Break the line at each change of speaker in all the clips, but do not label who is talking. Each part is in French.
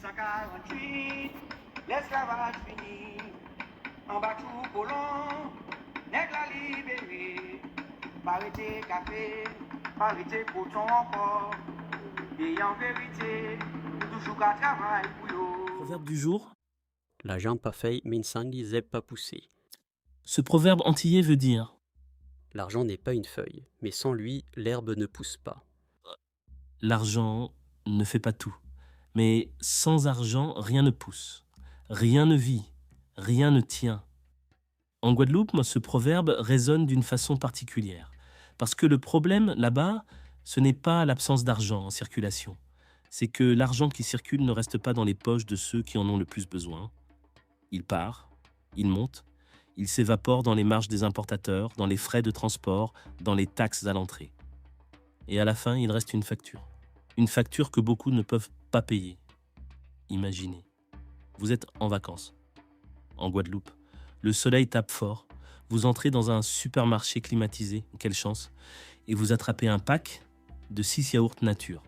1848, l'esclavage fini. En bas tout colon, nègre la libéré. Parité café, parité coton encore. Et en vérité, toujours qu'à travail pour yo.
Proverbe du jour.
L'argent pas fait, minsangi zeb pas poussé.
Ce proverbe antillais veut dire
L'argent n'est pas une feuille, mais sans lui, l'herbe ne pousse pas.
l'argent ne fait pas tout, mais sans argent, rien ne pousse, rien ne vit, rien ne tient. En Guadeloupe, moi, ce proverbe résonne d'une façon particulière, parce que le problème là-bas, ce n'est pas l'absence d'argent en circulation, c'est que l'argent qui circule ne reste pas dans les poches de ceux qui en ont le plus besoin. Il part, il monte, il s'évapore dans les marges des importateurs, dans les frais de transport, dans les taxes à l'entrée. Et à la fin, il reste une facture. Une facture que beaucoup ne peuvent pas payer. Imaginez, vous êtes en vacances, en Guadeloupe. Le soleil tape fort. Vous entrez dans un supermarché climatisé, quelle chance, et vous attrapez un pack de 6 yaourts nature.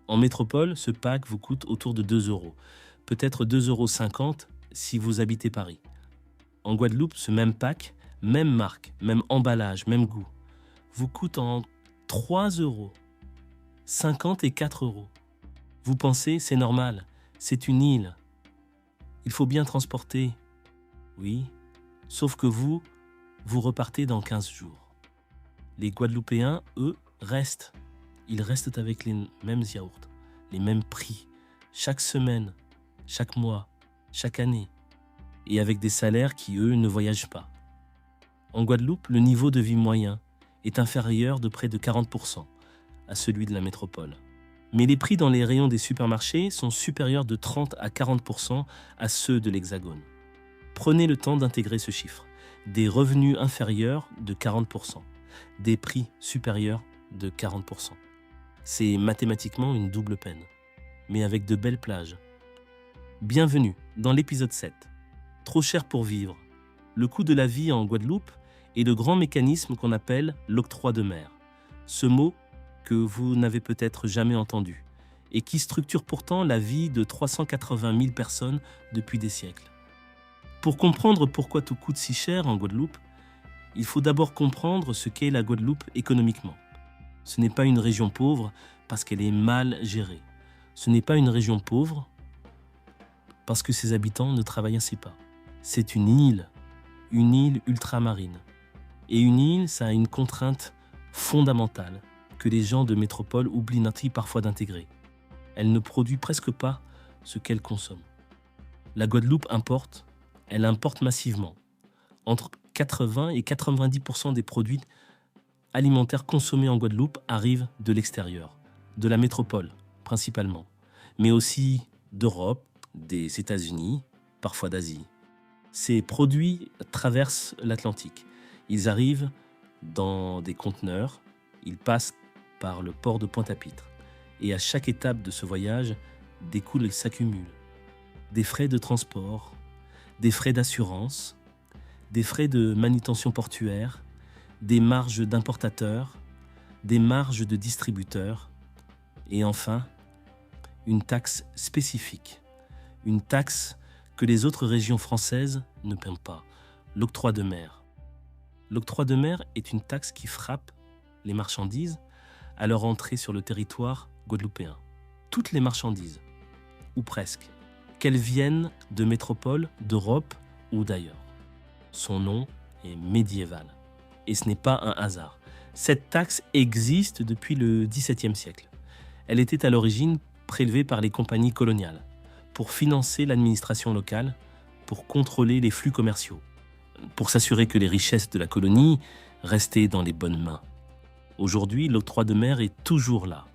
En métropole, ce pack vous coûte autour de 2 €, peut-être 2,50 € si vous habitez Paris. En Guadeloupe, ce même pack, même marque, même emballage, même goût, vous coûte en 3 €, 50 et 4 €. Vous pensez, c'est normal, c'est une île. Il faut bien transporter. Oui, sauf que vous repartez dans 15 jours. Les Guadeloupéens, eux, restent. Ils restent avec les mêmes yaourts, les mêmes prix, chaque semaine, chaque mois, chaque année, et avec des salaires qui, eux, ne voyagent pas. En Guadeloupe, le niveau de vie moyen est inférieur de près de 40% à celui de la métropole. Mais les prix dans les rayons des supermarchés sont supérieurs de 30 à 40% à ceux de l'Hexagone. Prenez le temps d'intégrer ce chiffre. Des revenus inférieurs de 40%, des prix supérieurs de 40%. C'est mathématiquement une double peine, mais avec de belles plages. Bienvenue dans l'épisode 7. Trop cher pour vivre. Le coût de la vie en Guadeloupe est le grand mécanisme qu'on appelle l'octroi de mer. Ce mot que vous n'avez peut-être jamais entendu et qui structure pourtant la vie de 380 000 personnes depuis des siècles. Pour comprendre pourquoi tout coûte si cher en Guadeloupe, il faut d'abord comprendre ce qu'est la Guadeloupe économiquement. Ce n'est pas une région pauvre parce qu'elle est mal gérée. Ce n'est pas une région pauvre parce que ses habitants ne travaillaient pas. C'est une île ultramarine. Et une île, ça a une contrainte fondamentale que les gens de métropole oublient parfois d'intégrer. Elle ne produit presque pas ce qu'elle consomme. La Guadeloupe importe, elle importe massivement. Entre 80 et 90% des produits alimentaires consommés en Guadeloupe arrivent de l'extérieur, de la métropole principalement, mais aussi d'Europe, des États-Unis, parfois d'Asie. Ces produits traversent l'Atlantique. Ils arrivent dans des conteneurs, ils passent par le port de Pointe-à-Pitre. Et à chaque étape de ce voyage, des coûts s'accumulent. Des frais de transport, des frais d'assurance, des frais de manutention portuaire, des marges d'importateurs, des marges de distributeurs, et enfin, une taxe spécifique, une taxe que les autres régions françaises ne paient pas, l'octroi de mer. L'octroi de mer est une taxe qui frappe les marchandises à leur entrée sur le territoire guadeloupéen. Toutes les marchandises, ou presque, qu'elles viennent de métropoles, d'Europe ou d'ailleurs. Son nom est médiéval. Et ce n'est pas un hasard. Cette taxe existe depuis le XVIIe siècle. Elle était à l'origine prélevée par les compagnies coloniales pour financer l'administration locale, pour contrôler les flux commerciaux, pour s'assurer que les richesses de la colonie restaient dans les bonnes mains. Aujourd'hui, l'octroi de mer est toujours là,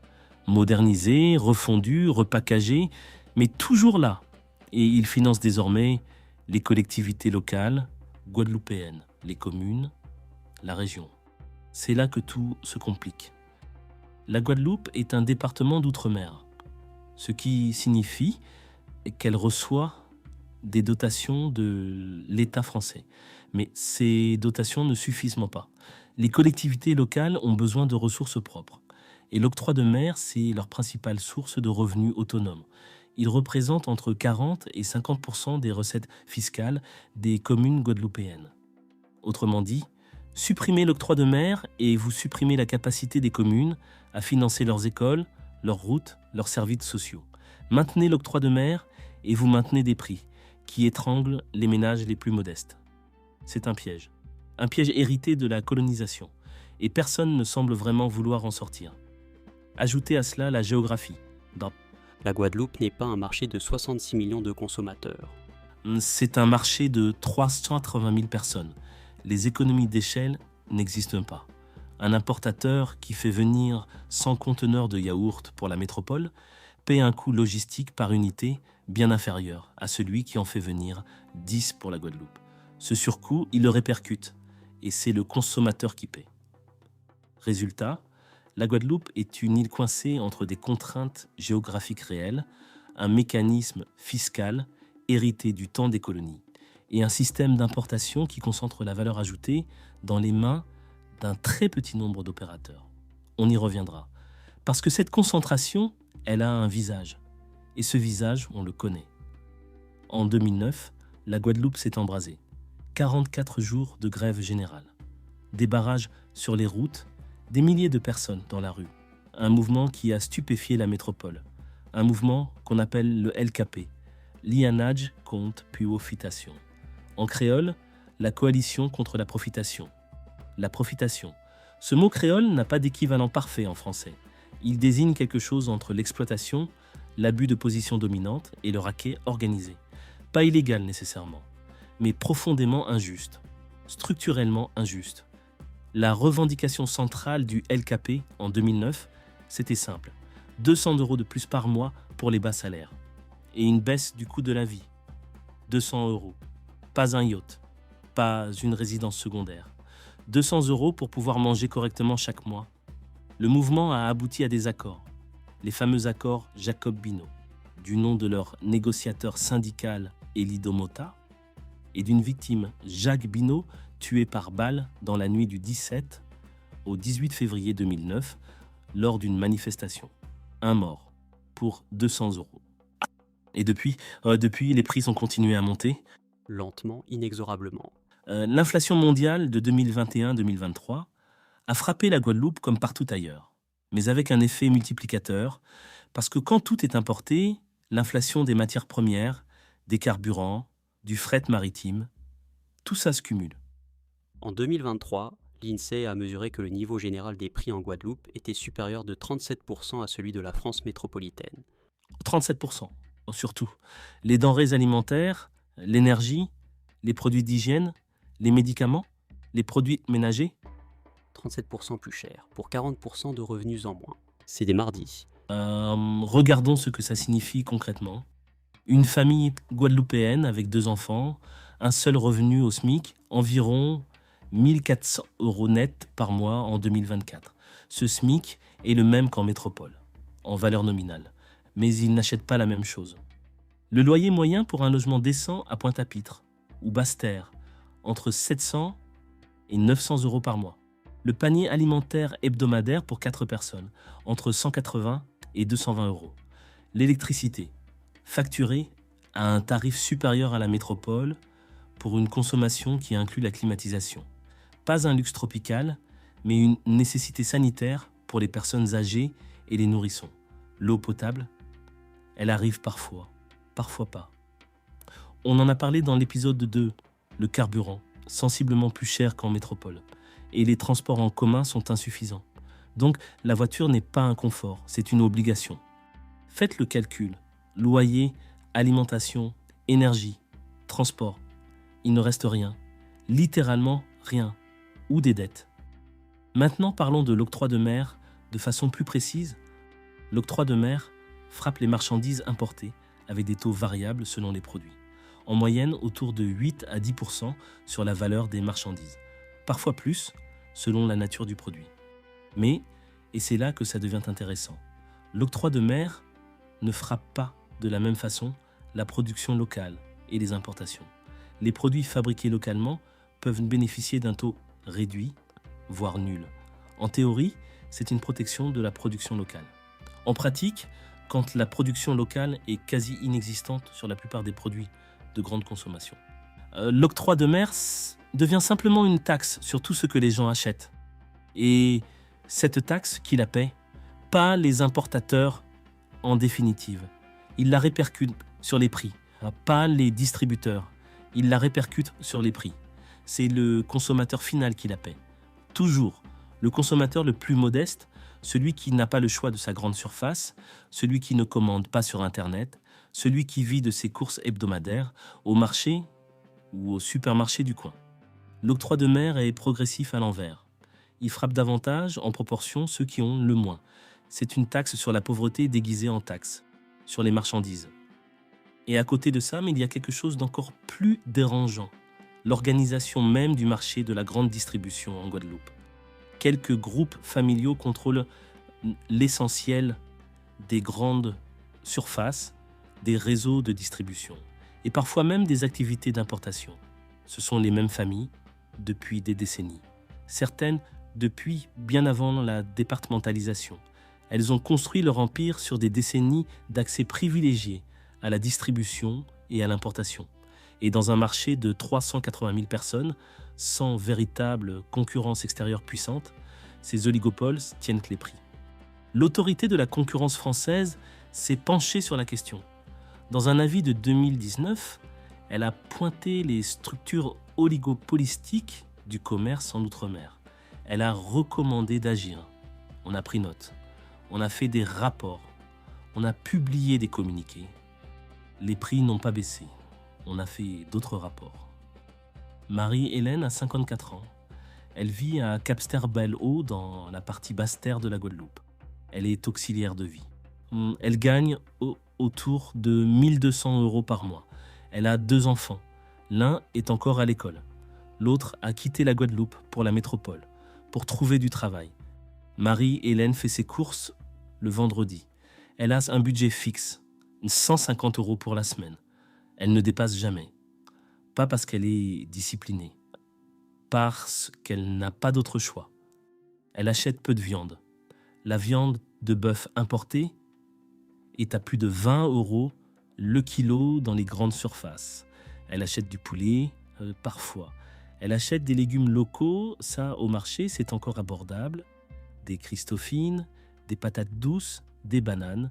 modernisé, refondu, repackagé, mais toujours là. Et il finance désormais les collectivités locales, guadeloupéennes, les communes, la région. C'est là que tout se complique. La Guadeloupe est un département d'outre-mer, ce qui signifie qu'elle reçoit des dotations de l'État français. Mais ces dotations ne suffisent pas. Les collectivités locales ont besoin de ressources propres. Et l'octroi de mer, c'est leur principale source de revenus autonomes. Il représente entre 40 et 50% des recettes fiscales des communes guadeloupéennes. Autrement dit, supprimez l'octroi de mer et vous supprimez la capacité des communes à financer leurs écoles, leurs routes, leurs services sociaux. Maintenez l'octroi de mer et vous maintenez des prix qui étranglent les ménages les plus modestes. C'est un piège hérité de la colonisation, et personne ne semble vraiment vouloir en sortir. Ajoutez à cela la géographie.
La Guadeloupe n'est pas un marché de 66 millions de consommateurs.
C'est un marché de 380 000 personnes. Les économies d'échelle n'existent pas. Un importateur qui fait venir 100 conteneurs de yaourt pour la métropole paie un coût logistique par unité bien inférieur à celui qui en fait venir 10 pour la Guadeloupe. Ce surcoût, il le répercute, et c'est le consommateur qui paie. Résultat, la Guadeloupe est une île coincée entre des contraintes géographiques réelles, un mécanisme fiscal hérité du temps des colonies, et un système d'importation qui concentre la valeur ajoutée dans les mains d'un très petit nombre d'opérateurs. On y reviendra. Parce que cette concentration, elle a un visage. Et ce visage, on le connaît. En 2009, la Guadeloupe s'est embrasée. 44 jours de grève générale. Des barrages sur les routes, des milliers de personnes dans la rue. Un mouvement qui a stupéfié la métropole. Un mouvement qu'on appelle le LKP, Lianage contre Puofitation. En créole, la coalition contre la profitation. La profitation. Ce mot créole n'a pas d'équivalent parfait en français. Il désigne quelque chose entre l'exploitation, l'abus de position dominante et le racket organisé. Pas illégal nécessairement, mais profondément injuste, structurellement injuste. La revendication centrale du LKP en 2009, c'était simple. 200 € de plus par mois pour les bas salaires. Et une baisse du coût de la vie. 200 €. Pas un yacht. Pas une résidence secondaire. 200 € pour pouvoir manger correctement chaque mois. Le mouvement a abouti à des accords. Les fameux accords Jacob-Bino, du nom de leur négociateur syndical Elido Mota, et d'une victime, Jacques Bino, tué par balle dans la nuit du 17 au 18 février 2009 lors d'une manifestation. Un mort pour 200 €. Et depuis, les prix ont continué à monter.
Lentement, inexorablement.
L'inflation mondiale de 2021-2023 a frappé la Guadeloupe comme partout ailleurs, mais avec un effet multiplicateur, parce que quand tout est importé, l'inflation des matières premières, des carburants, du fret maritime, tout ça se cumule.
En 2023, l'INSEE a mesuré que le niveau général des prix en Guadeloupe était supérieur de 37% à celui de la France métropolitaine.
37%, surtout. Les denrées alimentaires, l'énergie, les produits d'hygiène, les médicaments, les produits ménagers.
37% plus cher, pour 40% de revenus en moins. C'est des mardis.
Regardons ce que ça signifie concrètement. Une famille guadeloupéenne avec 2 enfants, un seul revenu au SMIC, environ 1 400 € net par mois en 2024. Ce SMIC est le même qu'en métropole, en valeur nominale, mais il n'achète pas la même chose. Le loyer moyen pour un logement décent à Pointe-à-Pitre ou Basse-Terre, entre 700 et 900 € par mois. Le panier alimentaire hebdomadaire pour 4 personnes, entre 180 et 220 €. L'électricité, facturée à un tarif supérieur à la métropole pour une consommation qui inclut la climatisation. Pas un luxe tropical, mais une nécessité sanitaire pour les personnes âgées et les nourrissons. L'eau potable, elle arrive parfois, parfois pas. On en a parlé dans l'épisode 2, le carburant, sensiblement plus cher qu'en métropole. Et les transports en commun sont insuffisants. Donc la voiture n'est pas un confort, c'est une obligation. Faites le calcul. Loyer, alimentation, énergie, transport. Il ne reste rien. Littéralement rien. Ou des dettes. Maintenant parlons de l'octroi de mer de façon plus précise. L'octroi de mer frappe les marchandises importées avec des taux variables selon les produits. En moyenne autour de 8 à 10% sur la valeur des marchandises. Parfois plus, selon la nature du produit. Mais, et c'est là que ça devient intéressant, l'octroi de mer ne frappe pas de la même façon la production locale et les importations. Les produits fabriqués localement peuvent bénéficier d'un taux réduit, voire nul. En théorie, c'est une protection de la production locale. En pratique, quand la production locale est quasi inexistante sur la plupart des produits de grande consommation. L'octroi de mer devient simplement une taxe sur tout ce que les gens achètent. Et cette taxe, qui la paie, pas les importateurs en définitive. Ils la répercutent sur les prix, pas les distributeurs. Ils la répercutent sur les prix. C'est le consommateur final qui la paie. Toujours, le consommateur le plus modeste, celui qui n'a pas le choix de sa grande surface, celui qui ne commande pas sur Internet, celui qui vit de ses courses hebdomadaires au marché ou au supermarché du coin. L'octroi de mer est progressif à l'envers. Il frappe davantage en proportion ceux qui ont le moins. C'est une taxe sur la pauvreté déguisée en taxe, sur les marchandises. Et à côté de ça, mais il y a quelque chose d'encore plus dérangeant. L'organisation même du marché de la grande distribution en Guadeloupe. Quelques groupes familiaux contrôlent l'essentiel des grandes surfaces, des réseaux de distribution et parfois même des activités d'importation. Ce sont les mêmes familles depuis des décennies. Certaines depuis bien avant la départementalisation. Elles ont construit leur empire sur des décennies d'accès privilégié à la distribution et à l'importation. Et dans un marché de 380 000 personnes, sans véritable concurrence extérieure puissante, ces oligopoles tiennent les prix. L'autorité de la concurrence française s'est penchée sur la question. Dans un avis de 2019, elle a pointé les structures oligopolistiques du commerce en Outre-mer. Elle a recommandé d'agir. On a pris note. On a fait des rapports. On a publié des communiqués. Les prix n'ont pas baissé. On a fait d'autres rapports. Marie-Hélène a 54 ans. Elle vit à Capster-Belle-Eau dans la partie basse-terre de la Guadeloupe. Elle est auxiliaire de vie. Elle gagne autour de 1 200 € par mois. Elle a 2 enfants. L'un est encore à l'école. L'autre a quitté la Guadeloupe pour la métropole, pour trouver du travail. Marie-Hélène fait ses courses le vendredi. Elle a un budget fixe, 150 € pour la semaine. Elle ne dépasse jamais. Pas parce qu'elle est disciplinée, parce qu'elle n'a pas d'autre choix. Elle achète peu de viande. La viande de bœuf importée est à plus de 20 € le kilo dans les grandes surfaces. Elle achète du poulet, parfois. Elle achète des légumes locaux, ça au marché c'est encore abordable. Des Christophines, des patates douces, des bananes.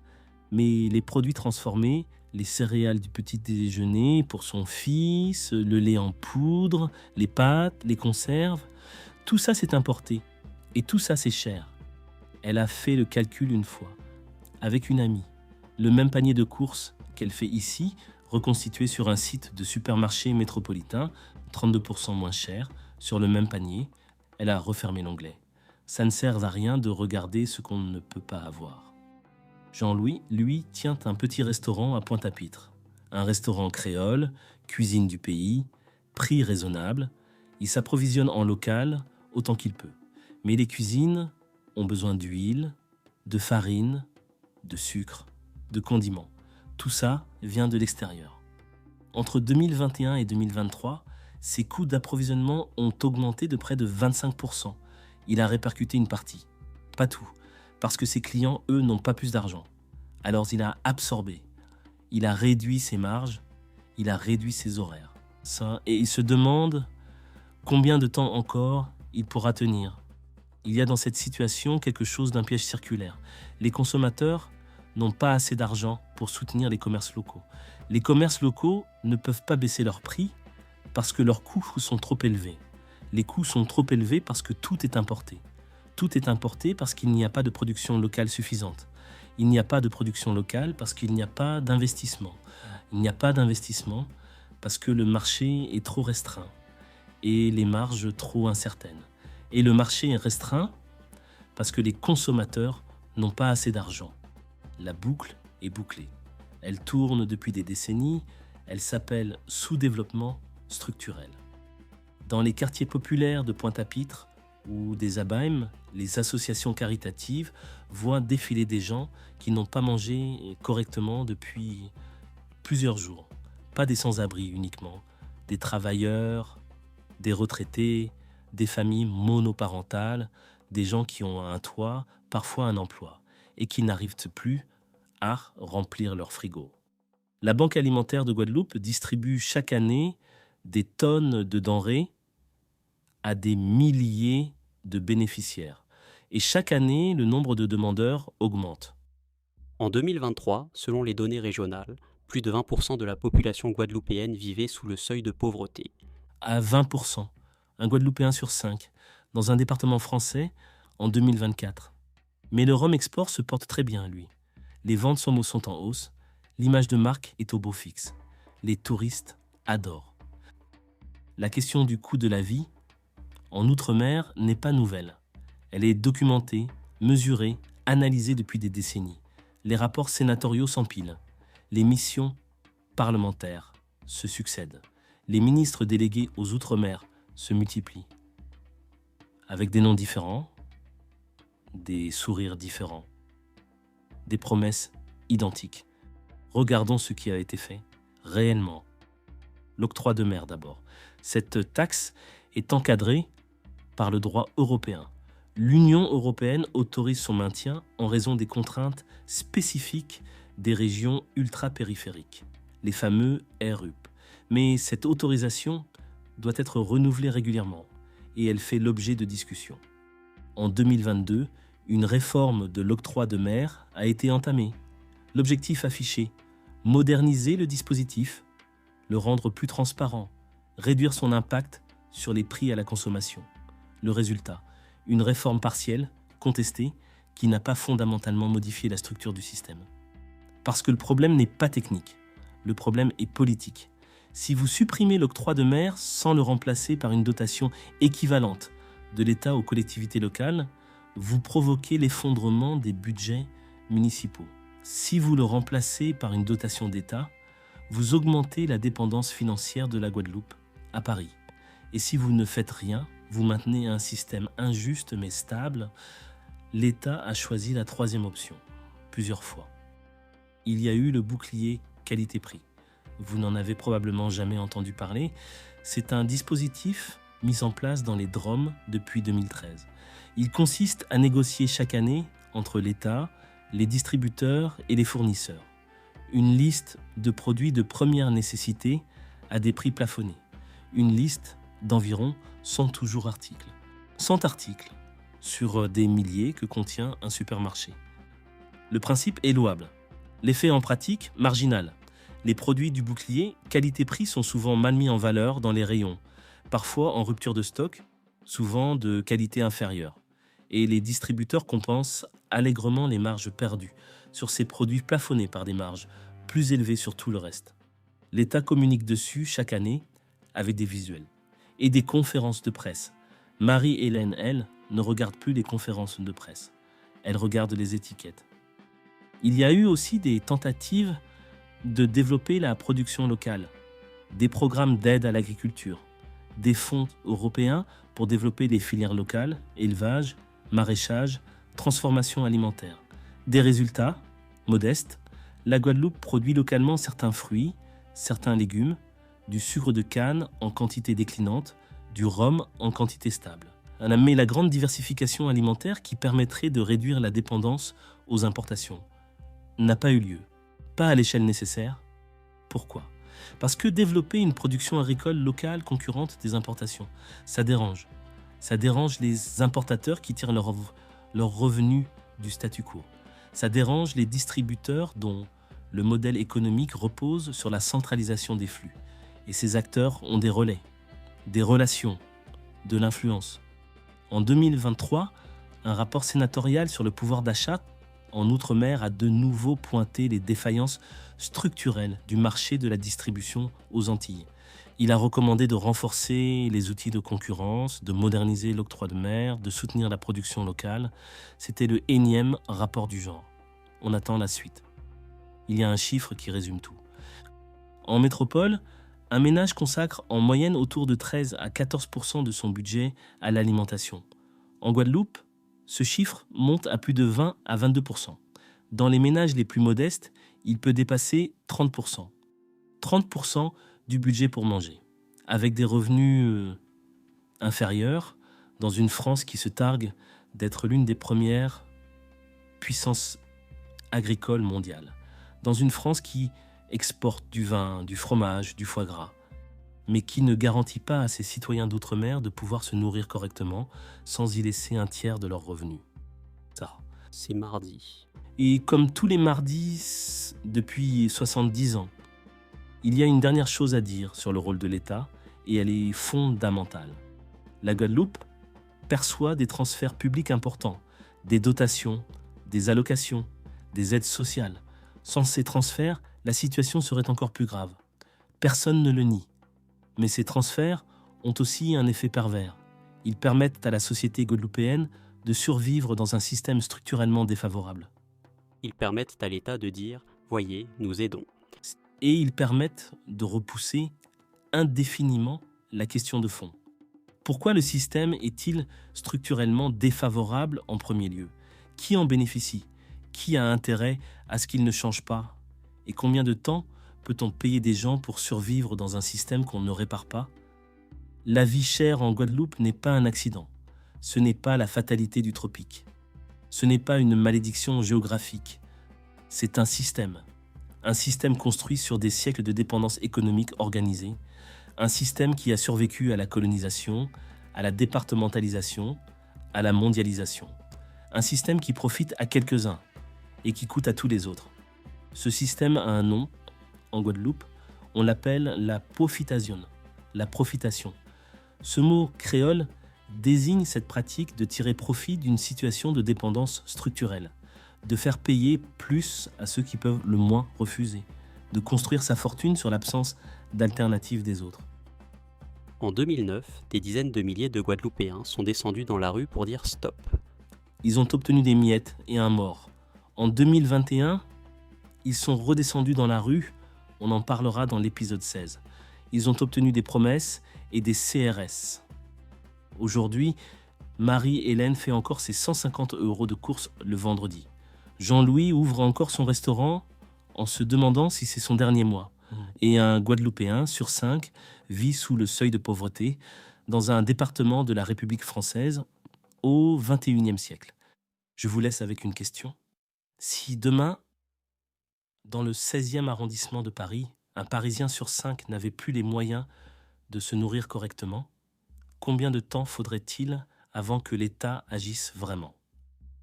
Mais les produits transformés, les céréales du petit déjeuner pour son fils, le lait en poudre, les pâtes, les conserves, tout ça c'est importé. Et tout ça c'est cher. Elle a fait le calcul une fois, avec une amie. Le même panier de courses qu'elle fait ici, reconstitué sur un site de supermarché métropolitain, 32% moins cher, sur le même panier, elle a refermé l'onglet. Ça ne sert à rien de regarder ce qu'on ne peut pas avoir. Jean-Louis, lui, tient un petit restaurant à Pointe-à-Pitre. Un restaurant créole, cuisine du pays, prix raisonnable. Il s'approvisionne en local autant qu'il peut. Mais les cuisines ont besoin d'huile, de farine, de sucre, de condiments. Tout ça vient de l'extérieur. Entre 2021 et 2023, ses coûts d'approvisionnement ont augmenté de près de 25%. Il a répercuté une partie, pas tout, parce que ses clients, eux, n'ont pas plus d'argent. Alors il a absorbé, il a réduit ses marges, il a réduit ses horaires. Et il se demande combien de temps encore il pourra tenir. Il y a dans cette situation quelque chose d'un piège circulaire. Les consommateurs n'ont pas assez d'argent pour soutenir les commerces locaux. Les commerces locaux ne peuvent pas baisser leurs prix parce que leurs coûts sont trop élevés. Les coûts sont trop élevés parce que tout est importé. Tout est importé parce qu'il n'y a pas de production locale suffisante. Il n'y a pas de production locale parce qu'il n'y a pas d'investissement. Il n'y a pas d'investissement parce que le marché est trop restreint et les marges trop incertaines. Et le marché est restreint parce que les consommateurs n'ont pas assez d'argent. La boucle est bouclée. Elle tourne depuis des décennies. Elle s'appelle sous-développement structurel. Dans les quartiers populaires de Pointe-à-Pitre ou des Abaïmes, les associations caritatives voient défiler des gens qui n'ont pas mangé correctement depuis plusieurs jours. Pas des sans-abri uniquement, des travailleurs, des retraités, des familles monoparentales, des gens qui ont un toit, parfois un emploi, et qui n'arrivent plus à remplir leur frigo. La Banque alimentaire de Guadeloupe distribue chaque année des tonnes de denrées à des milliers de bénéficiaires. Et chaque année, le nombre de demandeurs augmente.
En 2023, selon les données régionales, plus de 20% de la population guadeloupéenne vivait sous le seuil de pauvreté.
À 20%, un Guadeloupéen sur 5, dans un département français en 2024. Mais le rhum export se porte très bien, lui. Les ventes sont en hausse, l'image de marque est au beau fixe. Les touristes adorent. La question du coût de la vie en Outre-mer n'est pas nouvelle. Elle est documentée, mesurée, analysée depuis des décennies. Les rapports sénatoriaux s'empilent. Les missions parlementaires se succèdent. Les ministres délégués aux Outre-mer se multiplient. Avec des noms différents, des sourires différents, des promesses identiques. Regardons ce qui a été fait réellement. L'octroi de mer d'abord. Cette taxe est encadrée par le droit européen. L'Union européenne autorise son maintien en raison des contraintes spécifiques des régions ultra-périphériques, les fameux RUP. Mais cette autorisation doit être renouvelée régulièrement et elle fait l'objet de discussions. En 2022, une réforme de l'octroi de mer a été entamée. L'objectif affiché, moderniser le dispositif, le rendre plus transparent, réduire son impact sur les prix à la consommation. Le résultat, une réforme partielle, contestée, qui n'a pas fondamentalement modifié la structure du système. Parce que le problème n'est pas technique, le problème est politique. Si vous supprimez l'octroi de mer sans le remplacer par une dotation équivalente de l'État aux collectivités locales, vous provoquez l'effondrement des budgets municipaux. Si vous le remplacez par une dotation d'État, vous augmentez la dépendance financière de la Guadeloupe à Paris. Et si vous ne faites rien, vous maintenez un système injuste mais stable. L'État a choisi la troisième option, plusieurs fois. Il y a eu le bouclier qualité-prix. Vous n'en avez probablement jamais entendu parler. C'est un dispositif mis en place dans les DROM depuis 2013. Il consiste à négocier chaque année entre l'État, les distributeurs et les fournisseurs une liste de produits de première nécessité à des prix plafonnés. Une liste d'environ 100 toujours articles. 100 articles sur des milliers que contient un supermarché. Le principe est louable. L'effet en pratique, marginal. Les produits du bouclier qualité-prix sont souvent mal mis en valeur dans les rayons, parfois en rupture de stock, souvent de qualité inférieure. Et les distributeurs compensent allègrement les marges perdues sur ces produits plafonnés par des marges plus élevées sur tout le reste. L'État communique dessus chaque année avec des visuels et des conférences de presse. Marie-Hélène, elle, ne regarde plus les conférences de presse. Elle regarde les étiquettes. Il y a eu aussi des tentatives de développer la production locale, des programmes d'aide à l'agriculture, des fonds européens pour développer des filières locales, élevage, maraîchage, transformation alimentaire. Des résultats modestes, la Guadeloupe produit localement certains fruits, certains légumes, du sucre de canne en quantité déclinante, du rhum en quantité stable. Mais la grande diversification alimentaire qui permettrait de réduire la dépendance aux importations n'a pas eu lieu. Pas à l'échelle nécessaire. Pourquoi ? Parce que développer une production agricole locale concurrente des importations, ça dérange. Ça dérange les importateurs qui tirent leurs revenus du statu quo. Ça dérange les distributeurs dont le modèle économique repose sur la centralisation des flux. Et ces acteurs ont des relais, des relations, de l'influence. En 2023, un rapport sénatorial sur le pouvoir d'achat en Outre-mer a de nouveau pointé les défaillances structurelles du marché de la distribution aux Antilles. Il a recommandé de renforcer les outils de concurrence, de moderniser l'octroi de mer, de soutenir la production locale. C'était le énième rapport du genre. On attend la suite. Il y a un chiffre qui résume tout. En métropole, un ménage consacre en moyenne autour de 13 à 14% de son budget à l'alimentation. En Guadeloupe, ce chiffre monte à plus de 20 à 22%. Dans les ménages les plus modestes, il peut dépasser 30%. 30% du budget pour manger. Avec des revenus inférieurs, dans une France qui se targue d'être l'une des premières puissances agricole mondiale, dans une France qui exporte du vin, du fromage, du foie gras, mais qui ne garantit pas à ses citoyens d'outre-mer de pouvoir se nourrir correctement sans y laisser un tiers de leurs revenus. Ça.
C'est mardi.
Et comme tous les mardis depuis 70 ans, il y a une dernière chose à dire sur le rôle de l'État, et elle est fondamentale. La Guadeloupe perçoit des transferts publics importants, des dotations, des allocations, des aides sociales. Sans ces transferts, la situation serait encore plus grave. Personne ne le nie. Mais ces transferts ont aussi un effet pervers. Ils permettent à la société guadeloupéenne de survivre dans un système structurellement défavorable.
Ils permettent à l'État de dire « Voyez, nous aidons ».
Et ils permettent de repousser indéfiniment la question de fond. Pourquoi le système est-il structurellement défavorable en premier lieu? Qui en bénéficie? Qui a intérêt à ce qu'il ne change pas? Et combien de temps peut-on payer des gens pour survivre dans un système qu'on ne répare pas? La vie chère en Guadeloupe n'est pas un accident. Ce n'est pas la fatalité du tropique. Ce n'est pas une malédiction géographique. C'est un système. Un système construit sur des siècles de dépendance économique organisée. Un système qui a survécu à la colonisation, à la départementalisation, à la mondialisation. Un système qui profite à quelques-uns et qui coûte à tous les autres. Ce système a un nom. En Guadeloupe, on l'appelle la profitation, la profitation. Ce mot créole désigne cette pratique de tirer profit d'une situation de dépendance structurelle, de faire payer plus à ceux qui peuvent le moins refuser, de construire sa fortune sur l'absence d'alternative des autres.
En 2009, des dizaines de milliers de Guadeloupéens sont descendus dans la rue pour dire stop.
Ils ont obtenu des miettes et un mort. En 2021, ils sont redescendus dans la rue, on en parlera dans l'épisode 16. Ils ont obtenu des promesses et des CRS. Aujourd'hui, Marie-Hélène fait encore ses 150 € de courses le vendredi. Jean-Louis ouvre encore son restaurant en se demandant si c'est son dernier mois. Et un Guadeloupéen sur 5 vit sous le seuil de pauvreté dans un département de la République française au XXIe siècle. Je vous laisse avec une question. Si demain, dans le 16e arrondissement de Paris, un Parisien sur 5 n'avait plus les moyens de se nourrir correctement, combien de temps faudrait-il avant que l'État agisse vraiment?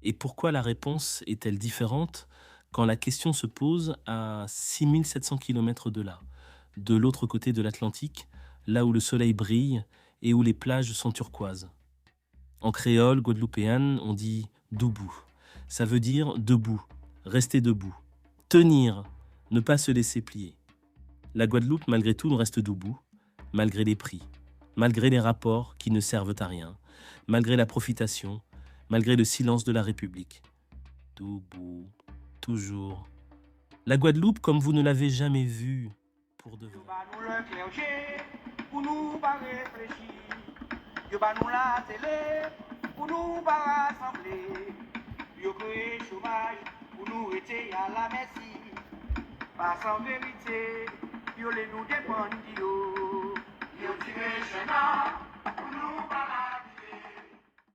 Et pourquoi la réponse est-elle différente quand la question se pose à 6700 km de là, de l'autre côté de l'Atlantique, là où le soleil brille et où les plages sont turquoises? En créole guadeloupéenne, on dit « debout ». Ça veut dire « debout », rester debout, tenir, ne pas se laisser plier. La Guadeloupe, malgré tout, nous reste debout, malgré les prix, malgré les rapports qui ne servent à rien, malgré la profitation, malgré le silence de la République. Debout, toujours. La Guadeloupe comme vous ne l'avez jamais vue, pour de vrai.
Yo ba nou le clergé, pour nous pas réfléchir. Yo ba nou la télé, pour nous pas rassembler. Yo créé chômage, pour nous rester à la merci. Pas sans vérité, yo les nous dépendent yo. Yo tiré chemin.